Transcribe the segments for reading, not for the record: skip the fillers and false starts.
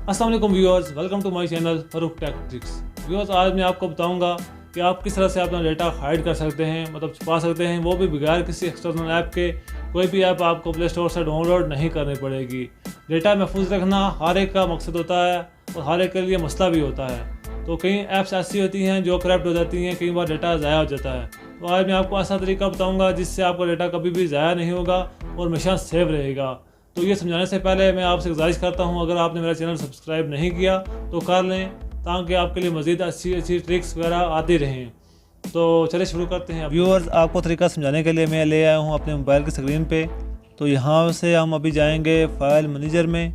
अस्सलाम वालेकुम viewers, welcome to my channel Farooq tech tricks. Viewers, आज मैं आपको बताऊंगा कि आप किस तरह से अपना डेटा हाइड कर सकते हैं, मतलब छुपा सकते हैं, वो भी बगैर किसी एक्सटर्नल ऐप के। कोई भी ऐप आपको प्ले स्टोर से डाउनलोड नहीं करनी पड़ेगी। डेटा महफूज रखना हर एक का मकसद होता है और हर एक के लिए मसला भी होता है। तो कई ऐप्स ऐसी होती हैं जो करप्ट हो जाती हैं, कई बार डेटा ज़ाया हो जाता है। तो आज मैं आपको ऐसा तरीका बताऊँगा जिससे आपका डेटा कभी भी ज़ाया नहीं होगा और हमेशा सेव रहेगा। तो ये समझाने से पहले मैं आपसे गुजारिश करता हूँ, अगर आपने मेरा चैनल सब्सक्राइब नहीं किया तो कर लें, ताकि आपके लिए मज़ीद अच्छी अच्छी ट्रिक्स वगैरह आती रहें। तो चलिए शुरू करते हैं। व्यूअर्स, आपको तरीका समझाने के लिए मैं ले आया हूँ अपने मोबाइल की स्क्रीन पे। तो यहाँ से हम अभी जाएंगे फाइल मैनेजर में।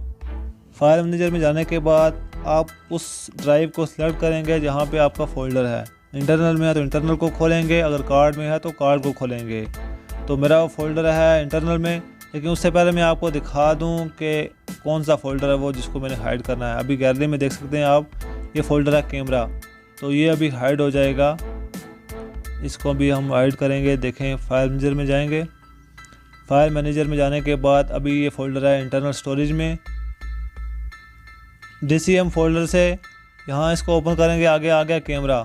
फाइल मैनेजर में जाने के बाद आप उस ड्राइव को सिलेक्ट करेंगे जहाँ पे आपका फ़ोल्डर है। इंटरनल में है तो इंटरनल को खोलेंगे, अगर कार्ड में है तो कार्ड को खोलेंगे। तो मेरा फ़ोल्डर है इंटरनल में, लेकिन उससे पहले मैं आपको दिखा दूं कि कौन सा फ़ोल्डर है वो जिसको मैंने हाइड करना है। अभी गैलरी में देख सकते हैं आप, ये फ़ोल्डर है कैमरा, तो ये अभी हाइड हो जाएगा। इसको भी हम हाइड करेंगे। देखें, फाइल मैनेजर में जाएंगे। फाइल मैनेजर में जाने के बाद अभी ये फ़ोल्डर है इंटरनल स्टोरेज में। DCM फ़ोल्डर से यहाँ इसको ओपन करेंगे, आगे आ गया कैमरा।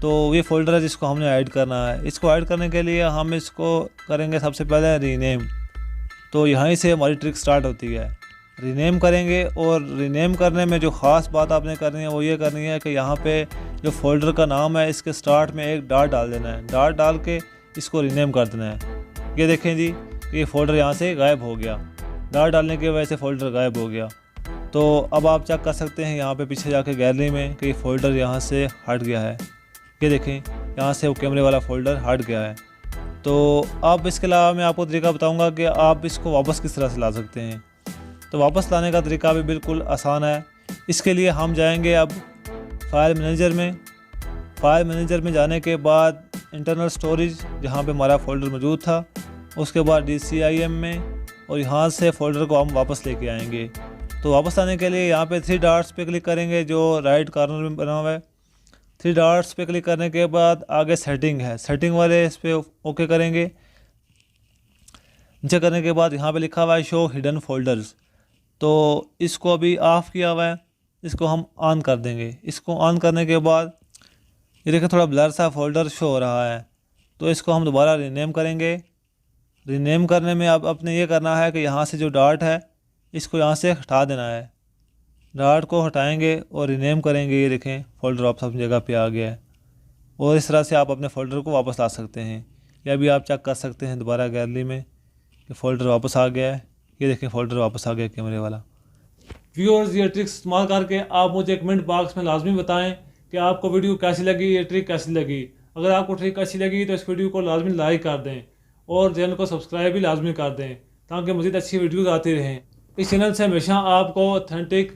तो ये फ़ोल्डर है जिसको हमने हाइड करना है। इसको हाइड करने के लिए हम इसको करेंगे सबसे पहले रीनेम। तो यहीं से हमारी ट्रिक स्टार्ट होती है। रीनेम करेंगे, और रीनेम करने में जो ख़ास बात आपने करनी है वो ये करनी है कि यहाँ पे जो फ़ोल्डर का नाम है इसके स्टार्ट में एक डॉट डाल देना है। डॉट डाल के इसको रीनेम कर देना है। ये देखें जी कि ये फ़ोल्डर यहाँ से गायब हो गया। डॉट डालने की वजह से फ़ोल्डर गायब हो गया। तो अब आप चेक कर सकते हैं यहाँ पे पीछे जाके गैलरी में कि फ़ोल्डर यहाँ से हट गया है। ये देखें, यहाँ से वो कैमरे वाला फ़ोल्डर हट गया है। तो अब इसके अलावा मैं आपको तरीका बताऊंगा कि आप इसको वापस किस तरह से ला सकते हैं। तो वापस लाने का तरीका भी बिल्कुल आसान है। इसके लिए हम जाएंगे अब फाइल मैनेजर में। फाइल मैनेजर में जाने के बाद इंटरनल स्टोरेज जहाँ पे हमारा फ़ोल्डर मौजूद था, उसके बाद DCIM में, और यहाँ से फ़ोल्डर को हम वापस लेके आएंगे। तो वापस लाने के लिए यहाँ पे 3 डॉट्स पे क्लिक करेंगे जो राइट कॉर्नर में बना हुआ है। 3 डॉट्स पे क्लिक करने के बाद आगे सेटिंग है, सेटिंग वाले इस पर ओके करेंगे। नीचे करने के बाद यहाँ पे लिखा हुआ है शो हिडन फोल्डर्स, तो इसको अभी ऑफ़ किया हुआ है, इसको हम ऑन कर देंगे। इसको ऑन करने के बाद ये देखिए थोड़ा ब्लर सा फ़ोल्डर शो हो रहा है, तो इसको हम दोबारा रीनेम करेंगे। रीनेम करने में अब अपने ये करना है कि यहाँ से जो डॉट है इसको यहाँ से हटा देना है। डॉट को हटाएंगे और रीनेम करेंगे। ये देखें फ़ोल्डर वापस अपनी जगह पे आ गया है। और इस तरह से आप अपने फ़ोल्डर को वापस ला सकते हैं। या भी आप चेक कर सकते हैं दोबारा गैलरी में कि फ़ोल्डर वापस आ गया है। ये देखें फ़ोल्डर वापस आ गया कैमरे वाला। व्यूअर्स, ये ट्रिक्स इस्तेमाल करके आप मुझे कमेंट बॉक्स में लाजमी बताएं कि आपको वीडियो कैसी लगी, ये ट्रिक कैसी लगी। अगर आपको ट्रिक अच्छी लगी तो इस वीडियो को लाजमी लाइक कर दें और चैनल को सब्सक्राइब भी लाजमी कर दें, ताकि मज़ीद अच्छी वीडियोज़ आती रहें। इस चैनल से हमेशा आपको ऑथेंटिक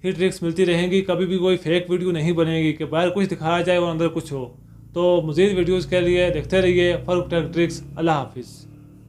ही ट्रिक्स मिलती रहेंगी। कभी भी कोई फेक वीडियो नहीं बनेगी कि बाहर कुछ दिखाया जाए और अंदर कुछ हो। तो मज़ीद वीडियोज़ के लिए देखते रहिए फरूक टेक ट्रिक्स। अल्लाह हाफिज़।